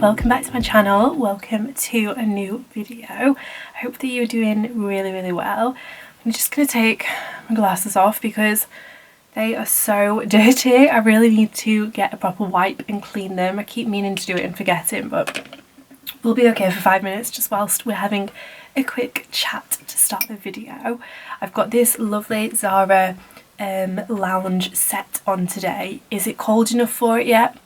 welcome back to my channel. Welcome to a new video. I hope that you're doing really well. I'm just going to take my glasses off because they are so dirty. I really need to get a proper wipe and clean them. I keep meaning to do it and forgetting, but we'll be okay for 5 minutes just whilst we're having a quick chat to start the video. I've got this lovely Zara lounge set on today. Is it cold enough for it yet?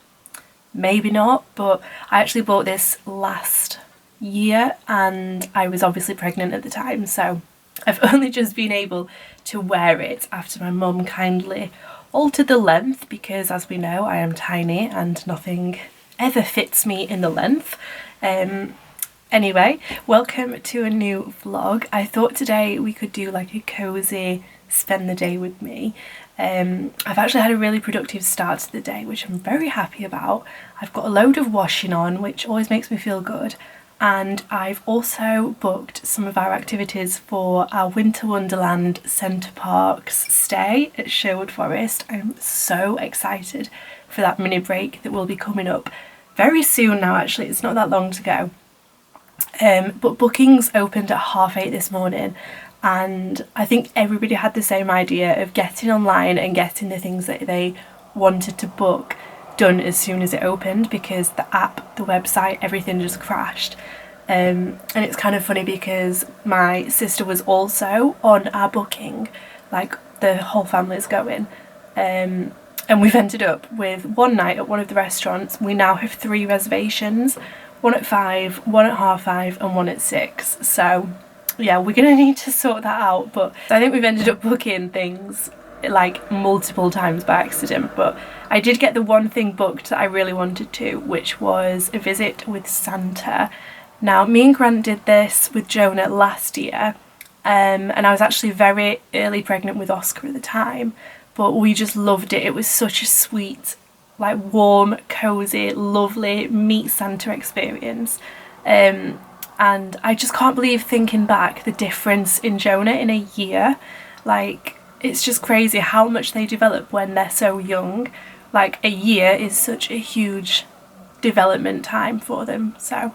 Maybe not, but I actually bought this last year and I was obviously pregnant at the time, so I've only just been able to wear it after my mum kindly altered the length because, as we know, I am tiny and nothing ever fits me in the length. Anyway, welcome to a new vlog. I thought today we could do like a cozy spend the day with me. I've actually had a really productive start to the day, which I'm very happy about. I've got a load of washing on, which always makes me feel good, and I've also booked some of our activities for our Winter Wonderland Centre Parks stay at Sherwood Forest. I'm so excited for that mini break that will be coming up very soon now. Actually, it's not that long to go. But bookings opened at 8:30 this morning, and I think everybody had the same idea of getting online and getting the things that they wanted to book done as soon as it opened, because the app, the website, everything just crashed. And it's kind of funny because my sister was also on our booking, like the whole family's going, and we've ended up with one night at one of the restaurants. We now have 3 reservations, one at 5, one at 5:30 and one at 6. So yeah, we're gonna need to sort that out, but I think we've ended up booking things like multiple times by accident. But I did get the one thing booked that I really wanted to, which was a visit with Santa. Now, me and Grant did this with Jonah last year, and I was actually very early pregnant with Oscar at the time, but we just loved it. It was such a sweet, like warm, cozy, lovely meet Santa experience. And I just can't believe, thinking back, the difference in Jonah in a year. Like, it's just crazy how much they develop when they're so young. Like, a year is such a huge development time for them. So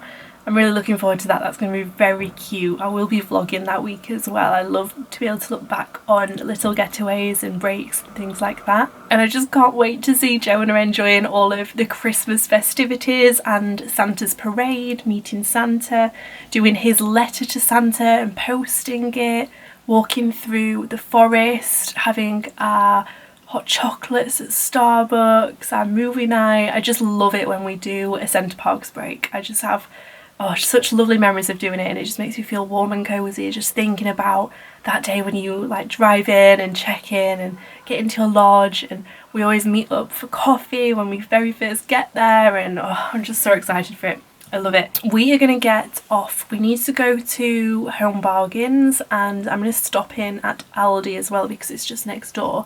I'm really looking forward to that. That's going to be very cute. I will be vlogging that week as well. I love to be able to look back on little getaways and breaks and things like that. And I just can't wait to see Jonah enjoying all of the Christmas festivities and Santa's parade, meeting Santa, doing his letter to Santa and posting it, walking through the forest, having our hot chocolates at Starbucks, our movie night. I just love it when we do a Centre Parks break. I just have such lovely memories of doing it, and it just makes me feel warm and cozy just thinking about that day when you like drive in and check in and get into your lodge, and we always meet up for coffee when we very first get there, and I'm just so excited for it. I love it. We are gonna get off. We need to go to Home Bargains, and I'm gonna stop in at Aldi as well because it's just next door.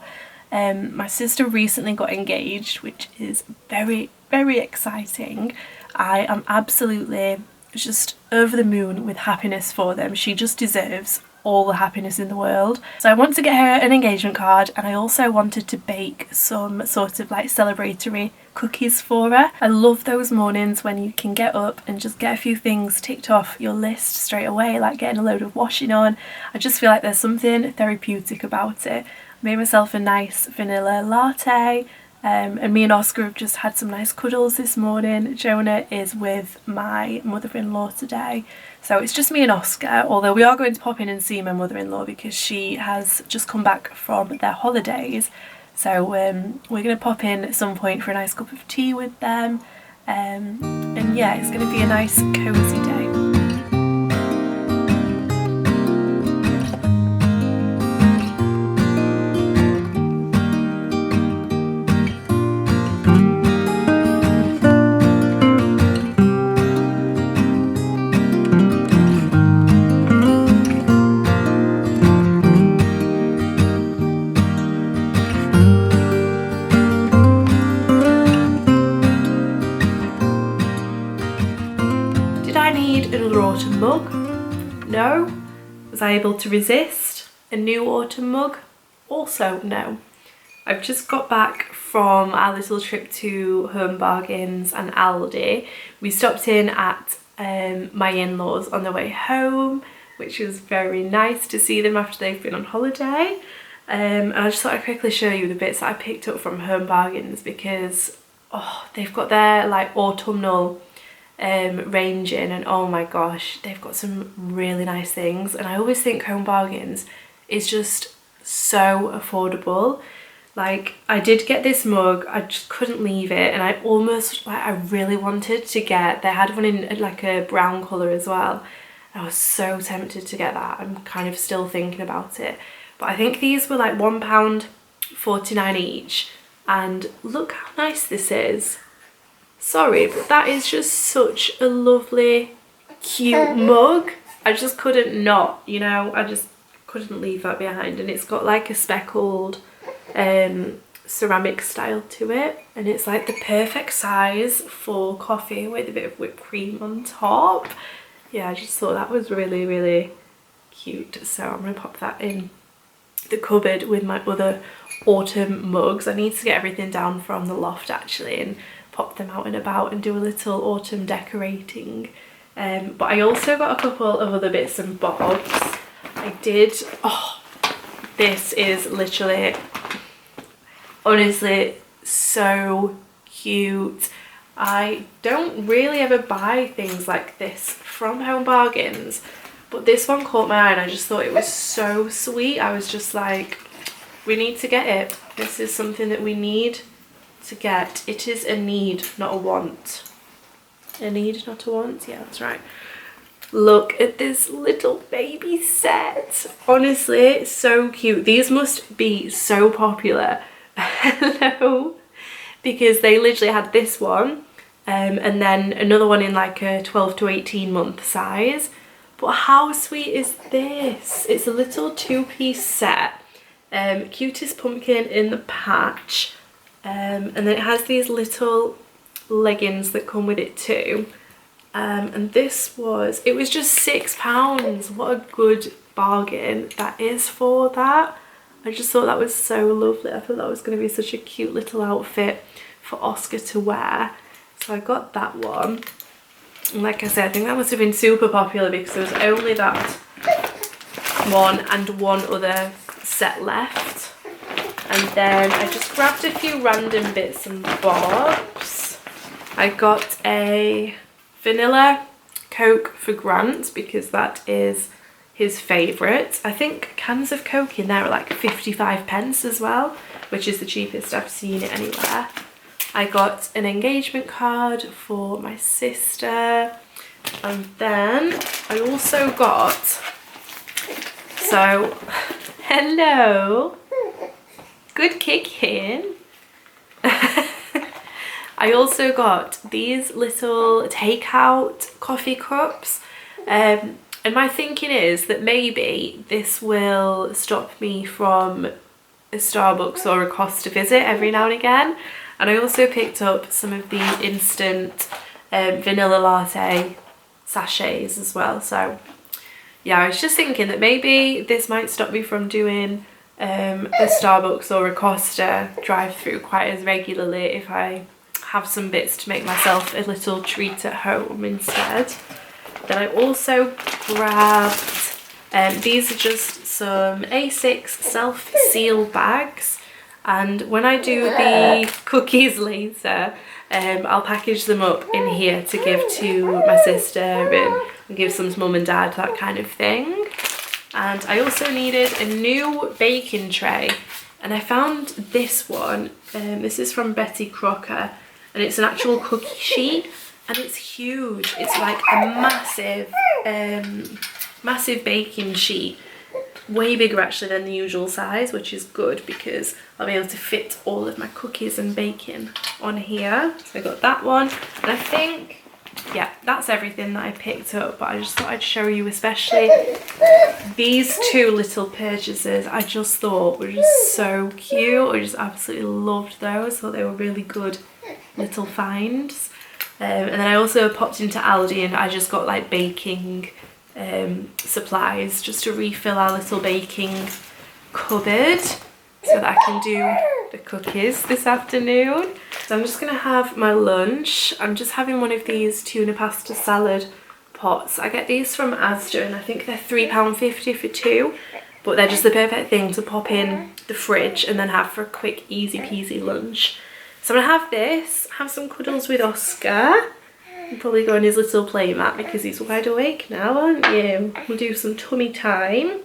My sister recently got engaged, which is very exciting. I am absolutely just over the moon with happiness for them. She just deserves all the happiness in the world. So I want to get her an engagement card, and I also wanted to bake some sort of like celebratory cookies for her. I love those mornings when you can get up and just get a few things ticked off your list straight away, like getting a load of washing on. I just feel like there's something therapeutic about it. I made myself a nice vanilla latte. And me and Oscar have just had some nice cuddles this morning. Jonah is with my mother-in-law today, so it's just me and Oscar, although we are going to pop in and see my mother-in-law because she has just come back from their holidays. So we're going to pop in at some point for a nice cup of tea with them, and yeah, it's going to be a nice cozy day. Another autumn mug? No. Was I able to resist a new autumn mug? Also no. I've just got back from our little trip to Home Bargains and Aldi. We stopped in at my in-laws on the way home, which was very nice to see them after they've been on holiday. And I just thought I'd quickly show you the bits that I picked up from Home Bargains because they've got their like autumnal range in, and oh my gosh, they've got some really nice things. And I always think Home Bargains is just so affordable. Like, I did get this mug, I just couldn't leave it, and I almost, like, I really wanted to get, they had one in like a brown colour as well. I was so tempted to get that. I'm kind of still thinking about it. But I think these were like £1.49 each. And look how nice this is. Sorry, but that is just such a lovely, cute mug. I just couldn't not, you know, I just couldn't leave that behind. And it's got like a speckled ceramic style to it, and it's like the perfect size for coffee with a bit of whipped cream on top. Yeah, I just thought that was really, really cute. So I'm gonna pop that in the cupboard with my other autumn mugs. I need to get everything down from the loft actually and pop them out and about and do a little autumn decorating. But I also got a couple of other bits and bobs. I did, this is literally, honestly, so cute. I don't really ever buy things like this from Home Bargains, but this one caught my eye and I just thought it was so sweet. I was just like, we need to get it. This is something that we need to get. It is a need, not a want. A need, not a want? Yeah, that's right. Look at this little baby set. Honestly, it's so cute. These must be so popular. Hello. Because they literally had this one and then another one in like a 12 to 18 month size. But how sweet is this? It's a little two-piece set. Cutest pumpkin in the patch. And then it has these little leggings that come with it too. And this was, it was just £6. What a good bargain that is for that. I just thought that was so lovely. I thought that was going to be such a cute little outfit for Oscar to wear. So I got that one. And like I said, I think that must have been super popular because there was only that one and one other set left. And then I just grabbed a few random bits and bobs. I got a vanilla Coke for Grant because that is his favourite. I think cans of Coke in there are like 55p as well, which is the cheapest I've seen it anywhere. I got an engagement card for my sister, and then I also got, so hello, good kicking. I also got these little takeout coffee cups, and my thinking is that maybe this will stop me from a Starbucks or a Costa visit every now and again. And I also picked up some of the instant vanilla latte sachets as well. So yeah, I was just thinking that maybe this might stop me from doing a Starbucks or a Costa drive-through quite as regularly if I have some bits to make myself a little treat at home instead. Then I also grabbed, these are just some A6 self-seal bags. And when I do the cookies later, I'll package them up in here to give to my sister and give some to mum and dad, that kind of thing. And I also needed a new baking tray, and I found this one. This is from Betty Crocker, and it's an actual cookie sheet, and it's huge. It's like a massive, massive baking sheet. Way bigger actually than the usual size, which is good because I'll be able to fit all of my cookies and baking on here. So I got that one, and I think, yeah, that's everything that I picked up, but I just thought I'd show you especially these two little purchases. I just thought were just so cute. I just absolutely loved those. Thought they were really good little finds. And then I also popped into Aldi and I just got like baking supplies just to refill our little baking cupboard so that I can do the cookies this afternoon. So I'm just gonna have my lunch. I'm just having one of these tuna pasta salad pots. I get these from Asda and I think they're £3.50 for two, but they're just the perfect thing to pop in the fridge and then have for a quick easy peasy lunch. So I'm gonna have this, have some cuddles with Oscar. He'll probably go on his little play mat because he's wide awake now, aren't you? We'll do some tummy time.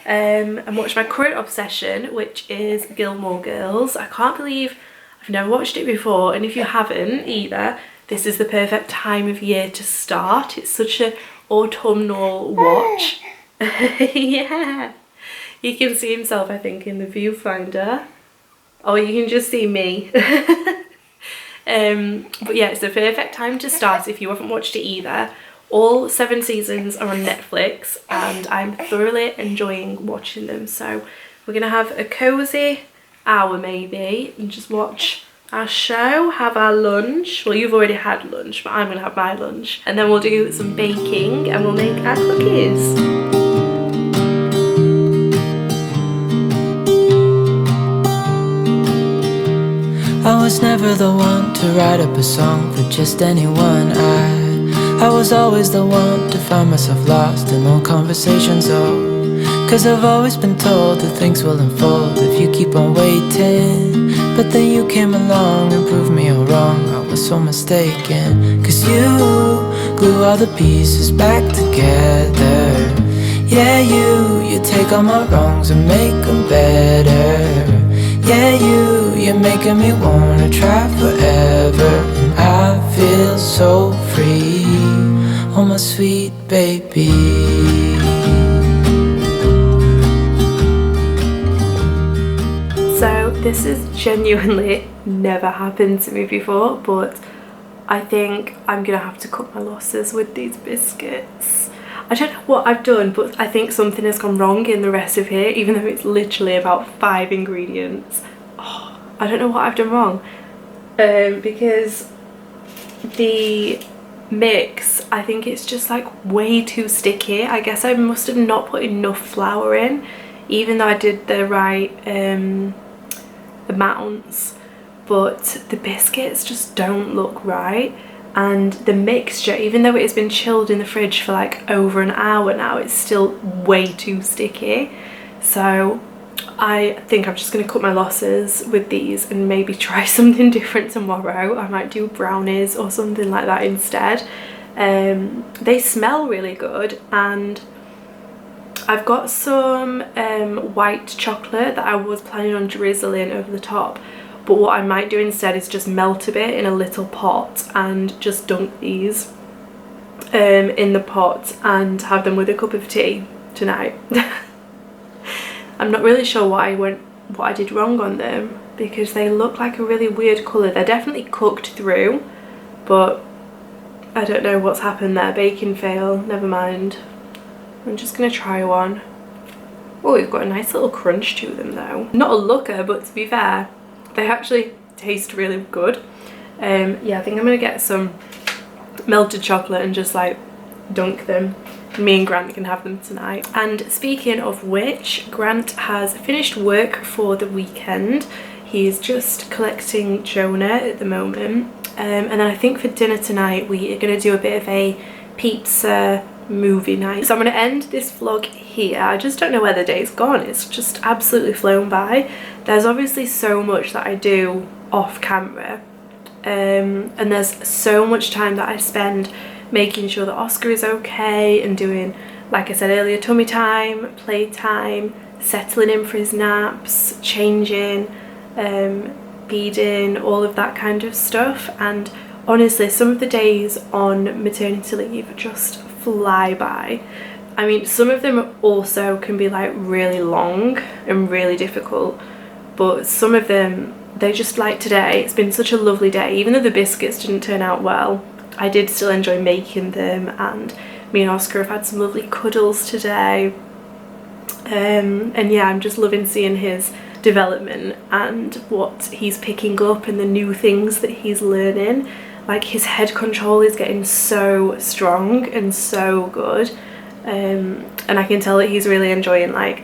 And watch my current obsession, which is Gilmore Girls. I can't believe I've never watched it before, and if you haven't either, this is the perfect time of year to start. It's such an autumnal watch. Yeah, you can see himself, I think, in the viewfinder. Oh, you can just see me. But yeah, it's the perfect time to start if you haven't watched it either. All 7 seasons are on Netflix and I'm thoroughly enjoying watching them. So we're gonna have a cozy hour maybe and just watch our show, have our lunch. Well, you've already had lunch, but I'm gonna have my lunch. And then we'll do some baking and we'll make our cookies. I was never the one to write up a song for just anyone. I was always the one to find myself lost in old conversations. Oh, 'cause I've always been told that things will unfold if you keep on waiting. But then you came along and proved me all wrong. I was so mistaken, 'cause you glue all the pieces back together. Yeah, you take all my wrongs and make them better. Yeah, you're making me wanna try forever. And I feel so free, oh my sweet baby. So this has genuinely never happened to me before, but I think I'm gonna have to cut my losses with these biscuits. I don't know what I've done, but I think something has gone wrong in the recipe, even though it's literally about 5 ingredients. Oh, I don't know what I've done wrong, because the mix, I think it's just like way too sticky. I guess I must have not put enough flour in, even though I did the right amounts, but the biscuits just don't look right. And the mixture, even though it has been chilled in the fridge for like over an hour now, it's still way too sticky. So I think I'm just going to cut my losses with these and maybe try something different tomorrow. I might do brownies or something like that instead. They smell really good, and I've got some white chocolate that I was planning on drizzling over the top. But what I might do instead is just melt a bit in a little pot and just dunk these in the pot and have them with a cup of tea tonight. I'm not really sure what I did wrong on them, because they look like a really weird colour. They're definitely cooked through, but I don't know what's happened there. Baking fail, never mind. I'm just gonna try one. Oh, we've got a nice little crunch to them though. Not a looker, but to be fair, they actually taste really good. Yeah, I think I'm gonna get some melted chocolate and just like dunk them. Me and Grant can have them tonight. And speaking of which, Grant has finished work for the weekend. He's just collecting Jonah at the moment. And then I think for dinner tonight we are gonna do a bit of a pizza movie night. So I'm gonna end this vlog here. I just don't know where the day's gone. It's just absolutely flown by. There's obviously so much that I do off camera, and there's so much time that I spend making sure that Oscar is okay and doing, like I said earlier, tummy time, play time, settling him for his naps, changing, feeding, all of that kind of stuff. And honestly, some of the days on maternity leave just fly by. I mean, some of them also can be like really long and really difficult, but some of them, they just, like today, it's been such a lovely day. Even though the biscuits didn't turn out well, I did still enjoy making them, and me and Oscar have had some lovely cuddles today. And yeah, I'm just loving seeing his development and what he's picking up and the new things that he's learning. Like, his head control is getting so strong and so good, and I can tell that he's really enjoying like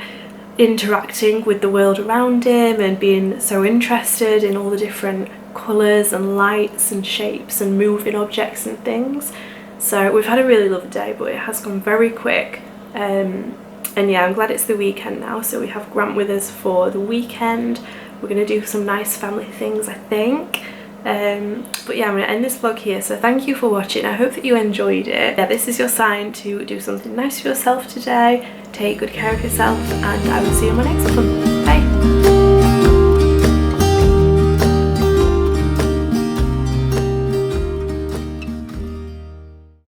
interacting with the world around him and being so interested in all the different colours and lights and shapes and moving objects and things. So we've had a really lovely day, but it has gone very quick. And yeah, I'm glad it's the weekend now, so we have Grant with us for the weekend. We're going to do some nice family things, I think. But yeah, I'm going to end this vlog here, so thank you for watching. I hope that you enjoyed it. Yeah, this is your sign to do something nice for yourself today. Take good care of yourself, and I will see you in my next one.